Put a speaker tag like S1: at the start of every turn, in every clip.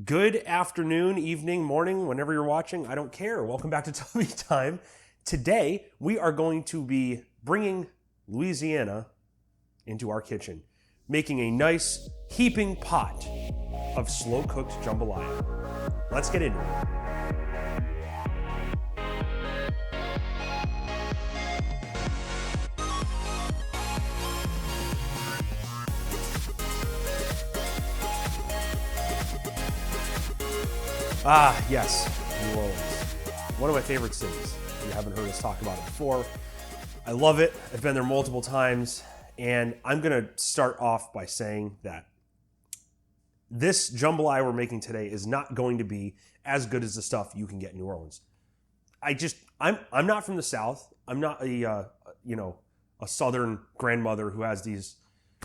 S1: Good afternoon, evening, morning, whenever you're watching. I don't care. Welcome back to Tell Me Time. Today, we are going to be bringing Louisiana into our kitchen, making a nice heaping pot of slow-cooked jambalaya. Let's get into it. Ah, yes, New Orleans. One of my favorite cities. If you haven't heard us talk about it before, I love it. I've been there multiple times, and I'm going to start off by saying that this jambalaya we're making today is not going to be as good as the stuff you can get in New Orleans. I'm not from the South. I'm not a Southern grandmother who has these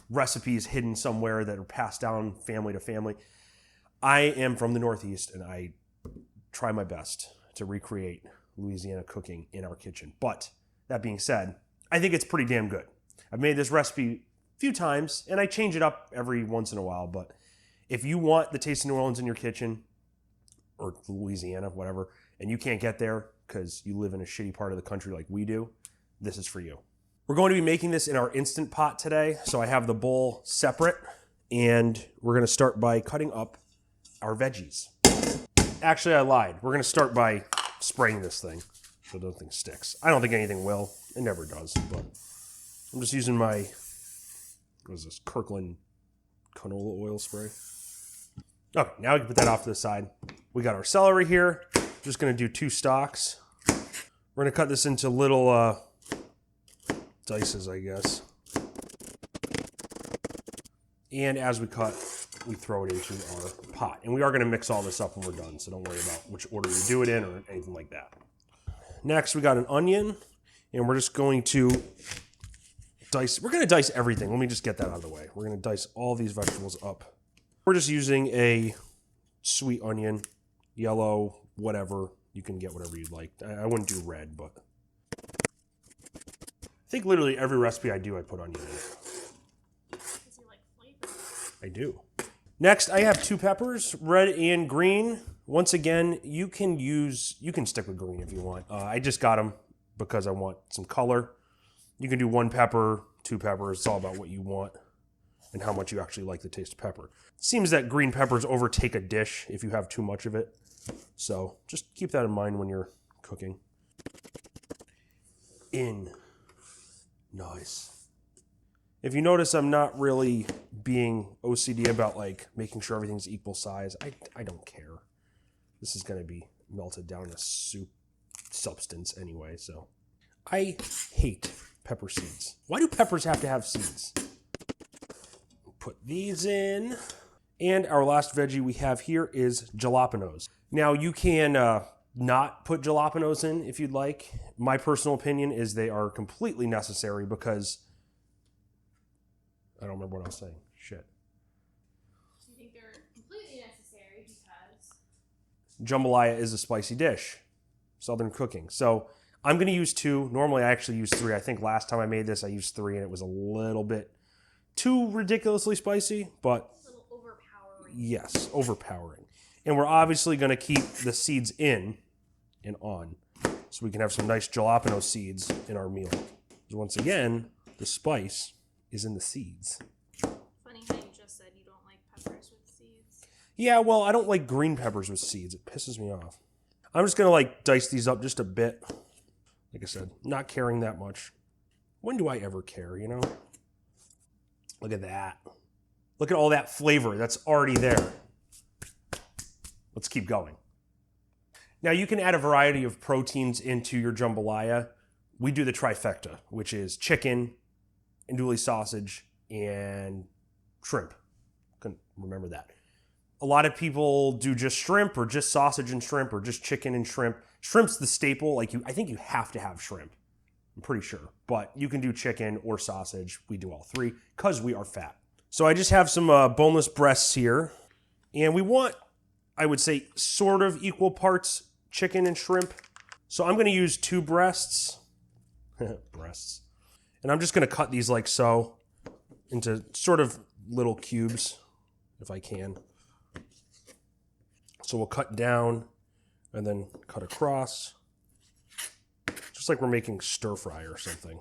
S1: recipes hidden somewhere that are passed down family to family. I am from the Northeast, and I try my best to recreate Louisiana cooking in our kitchen. But that being said, I think it's pretty damn good. I've made this recipe a few times, and I change it up every once in a while. But if you want the taste of New Orleans in your kitchen, or Louisiana, whatever, and you can't get there because you live in a shitty part of the country like we do, this is for you. We're going to be making this in our Instant Pot today. So I have the bowl separate, and we're going to start by cutting up our veggies. Actually, I lied. We're going to start by spraying this thing so nothing sticks. I don't think anything will. It never does, but I'm just using my, what is this, Kirkland canola oil spray. Okay, now we can put that off to the side. We got our celery here. Just going to do 2 stalks. We're going to cut this into little dices, I guess. And as we cut, we throw it into our pot. And we are going to mix all this up when we're done, so don't worry about which order you do it in or anything like that. Next, we got an onion, and we're just going to dice. We're going to dice everything. Let me just get that out of the way. We're going to dice all these vegetables up. We're just using a sweet onion, yellow, whatever. You can get whatever you'd like. I wouldn't do red, but I think literally every recipe I do, I put onion in.
S2: Does he like flavor?
S1: I do. Next, I have 2 peppers, red and green. Once again, you can stick with green if you want. I just got them because I want some color. You can do 1 pepper, 2 peppers. It's all about what you want and how much you actually like the taste of pepper. It seems that green peppers overtake a dish if you have too much of it. So just keep that in mind when you're cooking. Nice. If you notice, I'm not really being OCD about like making sure everything's equal size. I don't care. This is going to be melted down to soup substance anyway, so. I hate pepper seeds. Why do peppers have to have seeds? Put these in. And our last veggie we have here is jalapenos. Now you can not put jalapenos in if you'd like. My personal opinion is they are completely necessary because I don't remember what I was saying. Shit.
S2: You think they're completely necessary because
S1: Jambalaya is a spicy dish. Southern cooking. So I'm going to use 2. Normally I actually use 3. I think last time I made this I used 3 and it was a little bit too ridiculously spicy, but
S2: a little overpowering.
S1: yes, overpowering. And we're obviously going to keep the seeds in and on so we can have some nice jalapeno seeds in our meal. Because once again, the spice is in the seeds.
S2: Funny how you just said you don't like peppers with seeds.
S1: Yeah, well, I don't like green peppers with seeds. It pisses me off. I'm just going to like dice these up just a bit. Like I said, not caring that much. When do I ever care, you know? Look at that. Look at all that flavor that's already there. Let's keep going. Now you can add a variety of proteins into your jambalaya. We do the trifecta, which is chicken, andouille sausage, and shrimp. Couldn't remember that. A lot of people do just shrimp or just sausage and shrimp or just chicken and shrimp. Shrimp's the staple. I think you have to have shrimp. I'm pretty sure. But you can do chicken or sausage. We do all 3 because we are fat. So I just have some boneless breasts here. And we want, I would say, sort of equal parts chicken and shrimp. So I'm going to use 2 breasts. Breasts. And I'm just going to cut these like so into sort of little cubes, if I can. So we'll cut down and then cut across. Just like we're making stir fry or something.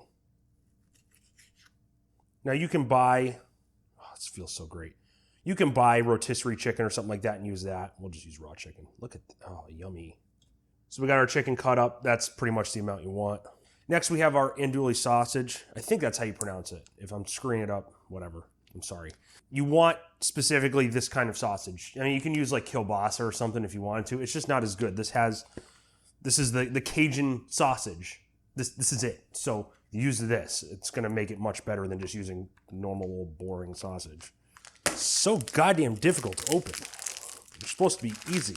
S1: Now you can buy, oh, this feels so great. You can buy rotisserie chicken or something like that and use that. We'll just use raw chicken. Look at, oh, yummy. So we got our chicken cut up. That's pretty much the amount you want. Next we have our andouille sausage. I think that's how you pronounce it. If I'm screwing it up, whatever. I'm sorry. You want specifically this kind of sausage. I mean, you can use like kielbasa or something if you wanted to. It's just not as good. This is the Cajun sausage. This is it. So use this. It's going to make it much better than just using normal old boring sausage. So goddamn difficult to open. They're supposed to be easy.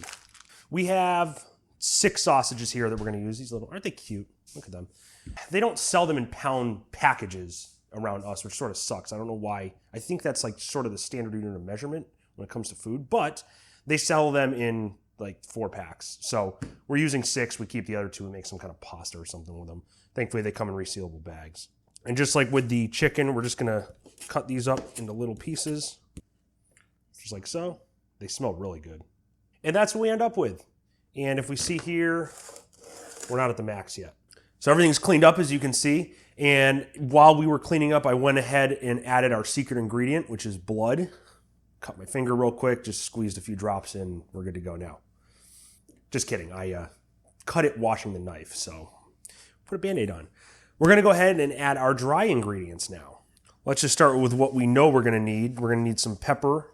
S1: We have 6 sausages here that we're going to use. These little, aren't they cute? Look at them. They don't sell them in pound packages around us, which sort of sucks. I don't know why. I think that's like sort of the standard unit of measurement when it comes to food, but they sell them in like 4 packs. So we're using 6. We keep the other 2 and make some kind of pasta or something with them. Thankfully, they come in resealable bags. And just like with the chicken, we're just gonna cut these up into little pieces, just like so. They smell really good. And that's what we end up with. And if we see here, we're not at the max yet. So everything's cleaned up, as you can see. And while we were cleaning up, I went ahead and added our secret ingredient, which is blood. Cut my finger real quick, just squeezed a few drops in. We're good to go now. Just kidding. I cut it washing the knife, so put a Band-Aid on. We're going to go ahead and add our dry ingredients now. Let's just start with what we know we're going to need. We're going to need some pepper.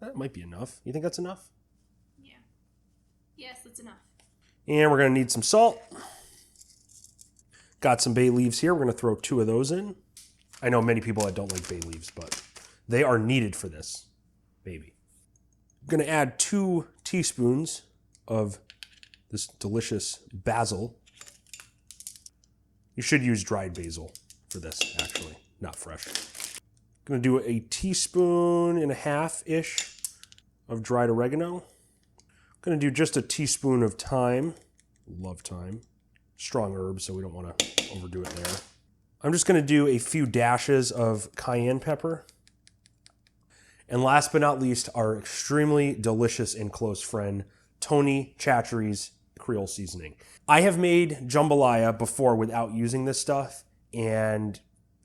S1: That might be enough. You think that's enough?
S2: Yeah. Yes, that's enough.
S1: And we're going to need some salt. Got some bay leaves here. We're going to throw 2 of those in. I know many people that don't like bay leaves, but they are needed for this baby. I'm going to add 2 teaspoons of this delicious basil. You should use dried basil for this, actually, not fresh. I'm going to do a teaspoon and a half-ish of dried oregano. I'm going to do just a teaspoon of thyme. Love thyme. Strong herbs, so we don't want to overdo it there. I'm just going to do a few dashes of cayenne pepper. And last but not least, our extremely delicious and close friend, Tony Chachery's Creole seasoning. I have made jambalaya before without using this stuff, and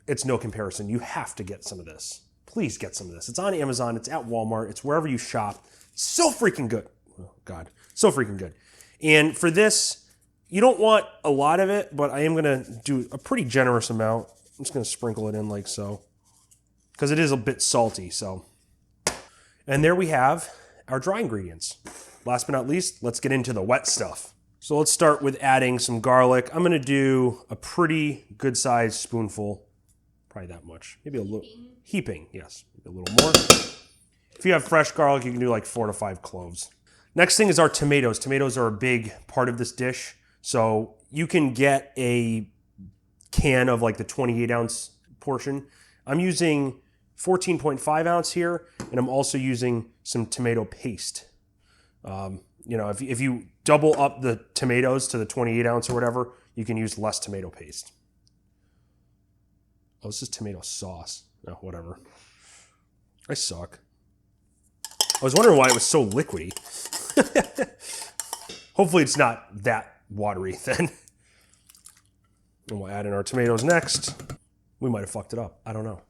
S1: it's no comparison. You have to get some of this. Please get some of this. It's on Amazon. It's at Walmart. It's wherever you shop. It's so freaking good. Oh, God. So freaking good. And for this, you don't want a lot of it, but I am going to do a pretty generous amount. I'm just going to sprinkle it in like so, because it is a bit salty, so. And there we have our dry ingredients. Last but not least, let's get into the wet stuff. So let's start with adding some garlic. I'm going to do a pretty good sized spoonful, probably that much, maybe a little, heaping, yes, maybe a little more. If you have fresh garlic, you can do like 4 to 5 cloves. Next thing is our tomatoes. Tomatoes are a big part of this dish. So you can get a can of like the 28 ounce portion. I'm using 14.5 ounce here, and I'm also using some tomato paste. You know, if you double up the tomatoes to the 28 ounce or whatever, you can use less tomato paste. Oh, this is tomato sauce. No, whatever. I suck. I was wondering why it was so liquidy. Hopefully it's not that watery then. And we'll add in our tomatoes next. We might have fucked it up. I don't know.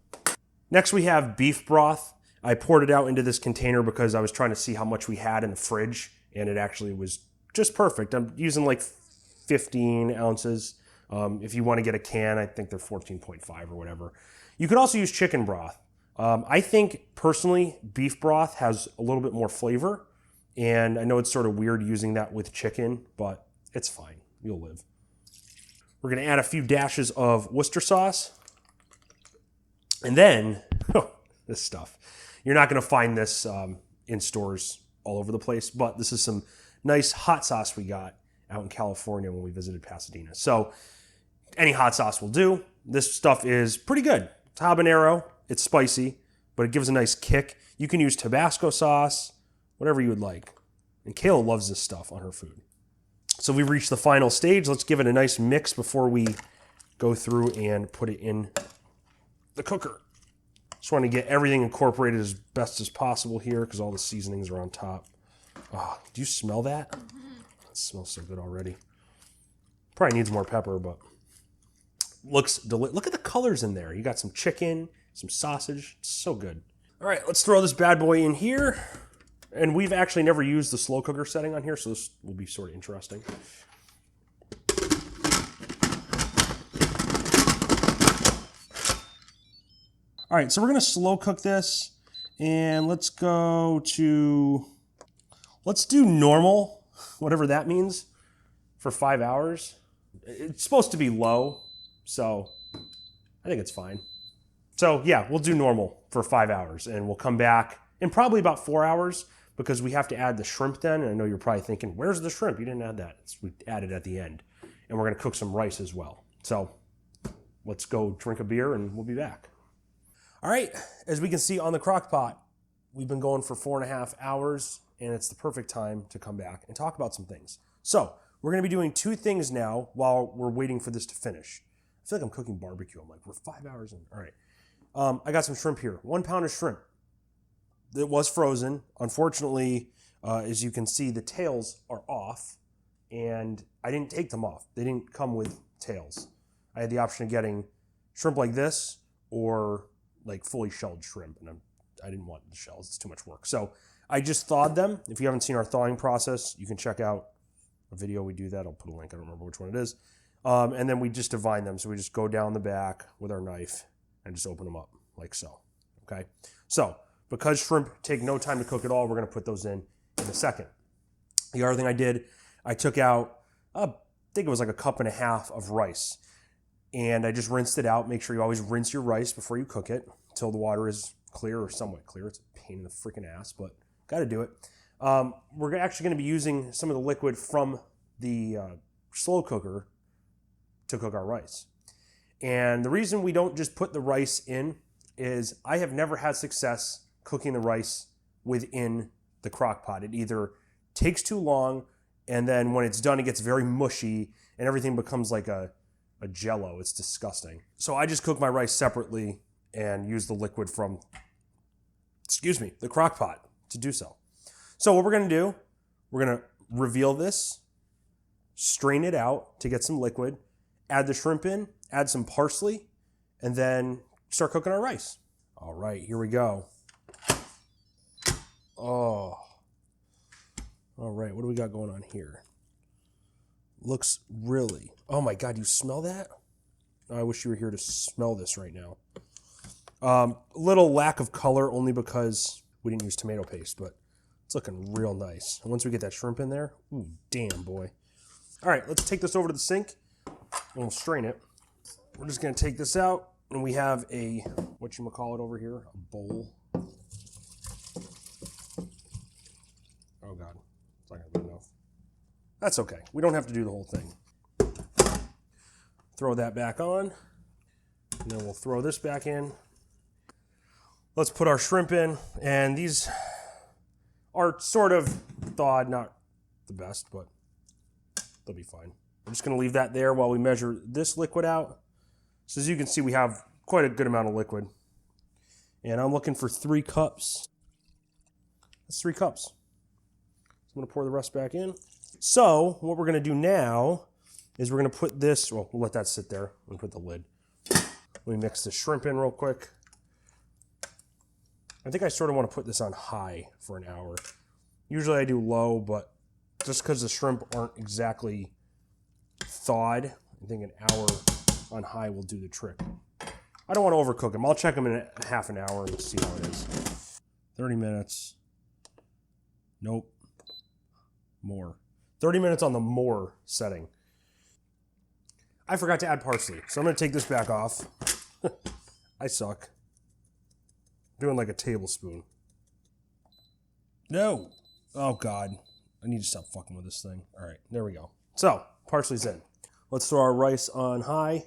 S1: Next we have beef broth. I poured it out into this container because I was trying to see how much we had in the fridge, and it actually was just perfect. I'm using like 15 ounces. If you want to get a can, I think they're 14.5 or whatever. You could also use chicken broth. I think personally beef broth has a little bit more flavor, and I know it's sort of weird using that with chicken, but it's fine. You'll live. We're going to add a few dashes of Worcester sauce. And then, this stuff. You're not going to find this in stores all over the place, but this is some nice hot sauce we got out in California when we visited Pasadena. So any hot sauce will do. This stuff is pretty good. It's habanero. It's spicy, but it gives a nice kick. You can use Tabasco sauce, whatever you would like. And Kayla loves this stuff on her food. So we've reached the final stage. Let's give it a nice mix before we go through and put it in the cooker. Just want to get everything incorporated as best as possible here because all the seasonings are on top. Oh, do you smell that? It smells so good already. Probably needs more pepper, but looks delicious. Look at the colors in there. You got some chicken, some sausage. It's so good. All right, let's throw this bad boy in here. And we've actually never used the slow cooker setting on here, so this will be sort of interesting. All right, so we're gonna slow cook this, and let's do normal, whatever that means, for 5 hours. It's supposed to be low, so I think it's fine. So yeah, we'll do normal for 5 hours, and we'll come back in probably about 4 hours because we have to add the shrimp then, and I know you're probably thinking, where's the shrimp? You didn't add that. We added at the end, and we're gonna cook some rice as well. So let's go drink a beer, and we'll be back. All right, as we can see on the crock pot, we've been going for 4.5 hours, and it's the perfect time to come back and talk about some things. So we're gonna be doing 2 things now while we're waiting for this to finish. I feel like I'm cooking barbecue. I'm like, we're 5 hours in. All right, I got some shrimp here. 1 pound of shrimp. It was frozen. Unfortunately, as you can see, the tails are off, and I didn't take them off. They didn't come with tails. I had the option of getting shrimp like this or like fully shelled shrimp, and I didn't want the shells. It's too much work. So I just thawed them. If you haven't seen our thawing process, you can check out a video we do that. I'll put a link. I don't remember which one it is. And then we just divine them. So we just go down the back with our knife and just open them up like so. Okay. So because shrimp take no time to cook at all, we're going to put those in a second. The other thing I did, I took out, I think it was like 1.5 cups of rice. And I just rinsed it out. Make sure you always rinse your rice before you cook it until the water is clear or somewhat clear. It's a pain in the freaking ass, but got to do it. We're actually going to be using some of the liquid from the slow cooker to cook our rice. And the reason we don't just put the rice in is I have never had success cooking the rice within the crock pot. It either takes too long, and then when it's done, it gets very mushy, and everything becomes like a jello. It's disgusting. So I just cook my rice separately and use the liquid from, the crock pot to do so. So what we're going to do, we're going to reveal this, strain it out to get some liquid, add the shrimp in, add some parsley, and then start cooking our rice. All right, here we go. Oh. All right, what do we got going on here? Looks really, oh my God, you smell that? Oh, I wish you were here to smell this right now. Little lack of color only because we didn't use tomato paste, but it's looking real nice. And once we get that shrimp in there, ooh, damn boy. All right, let's take this over to the sink and we'll strain it. We're just gonna take this out, and we have a, whatchamacallit over here, a bowl. Oh God, it's not gonna be enough. That's okay. We don't have to do the whole thing. Throw that back on. And then we'll throw this back in. Let's put our shrimp in. And these are sort of thawed, not the best, but they'll be fine. I'm just going to leave that there while we measure this liquid out. So as you can see, we have quite a good amount of liquid. And I'm looking for 3 cups. That's 3 cups. So I'm going to pour the rest back in. So what we're going to do now is we're going to put this, well, we'll let that sit there and put the lid. Let me mix the shrimp in real quick. I think I sort of want to put this on high for an hour. Usually I do low, but just because the shrimp aren't exactly thawed, I think an hour on high will do the trick. I don't want to overcook them. I'll check them in a half an hour and see how it is. 30 minutes. Nope. More. 30 minutes on the more setting. I forgot to add parsley, so I'm going to take this back off. I suck. I'm doing like a tablespoon. No. Oh, God. I need to stop fucking with this thing. All right, there we go. So, parsley's in. Let's throw our rice on high.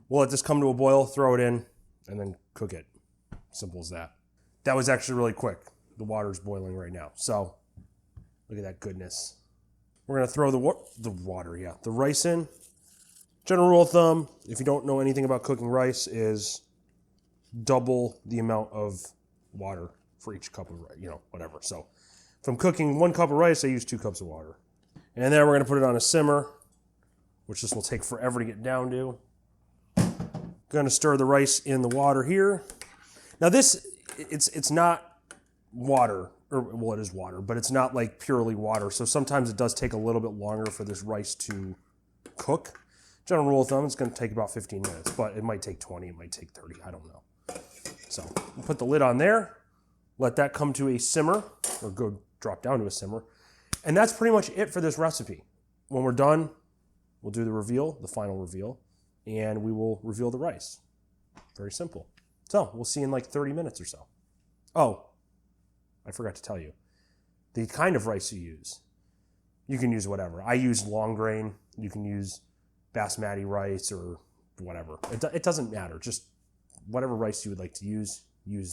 S1: We'll let this come to a boil, throw it in, and then cook it. Simple as that. That was actually really quick. The water's boiling right now. So, look at that goodness. We're going to throw the rice in. General rule of thumb, if you don't know anything about cooking rice, is double the amount of water for each cup of rice, whatever. So if I'm cooking 1 cup of rice, I use 2 cups of water. And then we're gonna put it on a simmer, which this will take forever to get down to. Gonna stir the rice in the water here. Now this, it's not water, well, it is water, but it's not like purely water. So sometimes it does take a little bit longer for this rice to cook. General rule of thumb, it's gonna take about 15 minutes, but it might take 20, it might take 30, I don't know. So we'll put the lid on there, let that come to a simmer, or go drop down to a simmer. And that's pretty much it for this recipe. When we're done, we'll do the reveal, the final reveal, and we will reveal the rice. Very simple. So we'll see in like 30 minutes or so. Oh, I forgot to tell you. The kind of rice you can use whatever. I use long grain. You can use basmati rice or whatever. It doesn't matter. Just whatever rice you would like to use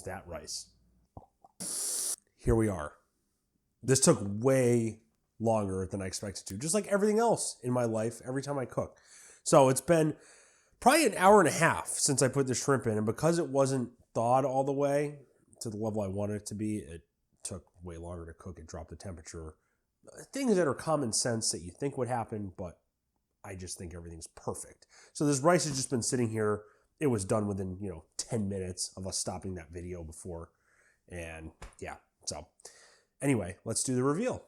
S1: that rice. Here we are. This took way longer than I expected to, just like everything else in my life every time I cook. So it's been probably an hour and a half since I put the shrimp in, and because it wasn't thawed all the way to the level I wanted it to be, it took way longer to cook. It dropped the temperature. Things that are common sense that you think would happen, but I just think everything's perfect. So this rice has just been sitting here. It was done within, 10 minutes of us stopping that video before. And yeah, so anyway, let's do the reveal.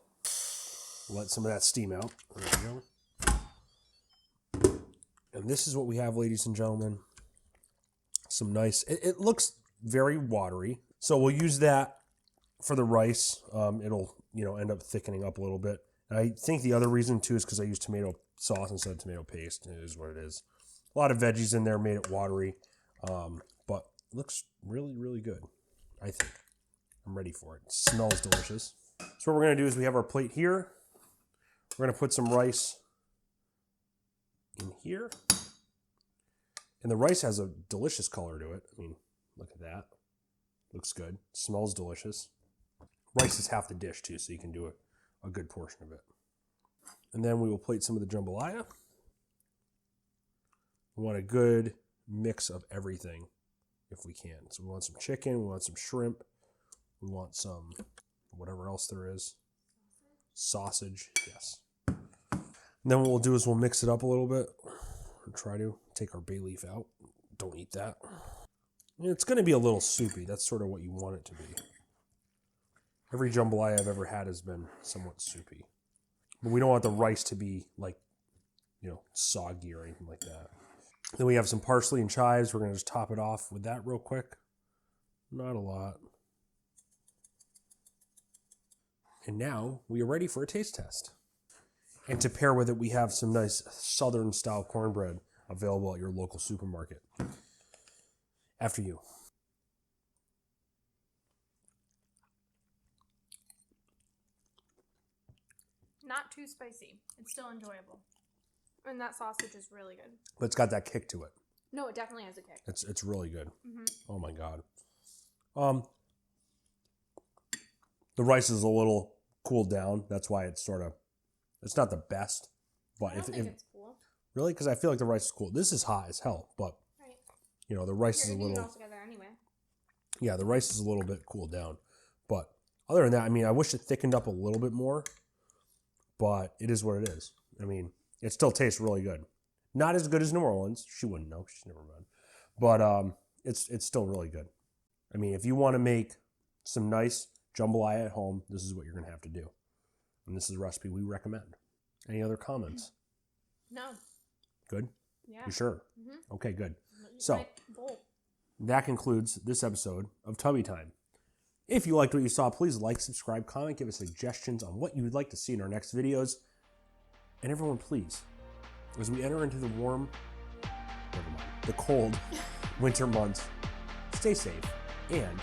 S1: Let some of that steam out. There we go. And this is what we have, ladies and gentlemen. Some nice, it looks very watery. So we'll use that for the rice. It'll, end up thickening up a little bit. And I think the other reason too is because I use tomato sauce instead of tomato paste. It is what it is. A lot of veggies in there made it watery, but it looks really, really good, I think. I'm ready for it. It smells delicious. So what we're going to do is we have our plate here. We're going to put some rice in here. And the rice has a delicious color to it. I mean, look at that. Looks good. Smells delicious. Rice is half the dish too, so you can do a good portion of it. And then we will plate some of the jambalaya. We want a good mix of everything if we can. So we want some chicken, we want some shrimp, we want some whatever else there is. Sausage, yes. And then what we'll do is we'll mix it up a little bit. We'll try to take our bay leaf out. Don't eat that. It's going to be a little soupy. That's sort of what you want it to be. Every jambalaya I've ever had has been somewhat soupy. But we don't want the rice to be like, soggy or anything like that. Then we have some parsley and chives. We're going to just top it off with that real quick. Not a lot. And now we are ready for a taste test. And to pair with it, we have some nice southern style cornbread available at your local supermarket. After you.
S2: Not too spicy. It's still enjoyable. And that sausage is really good.
S1: But it's got that kick to it.
S2: No, it definitely has a kick.
S1: It's really good. Mm-hmm. Oh my God. The rice is a little cooled down. That's why it's not the best. But
S2: I don't think it's cool.
S1: Really? Because I feel like the rice is cool. This is hot as hell, but
S2: right.
S1: The rice is a little.
S2: It all together anyway.
S1: Yeah, the rice is a little bit cooled down. But other than that, I wish it thickened up a little bit more. But it is what it is. It still tastes really good. Not as good as New Orleans. She wouldn't know. She's never been. But it's still really good. If you want to make some nice jambalaya at home, this is what you're going to have to do. And this is a recipe we recommend. Any other comments?
S2: No.
S1: Good?
S2: Yeah.
S1: You sure?
S2: Mm-hmm.
S1: Okay, good. So that concludes this episode of Tubby Time. If you liked what you saw, please like, subscribe, comment, give us suggestions on what you would like to see in our next videos. And everyone, please, as we enter into the cold winter months, stay safe and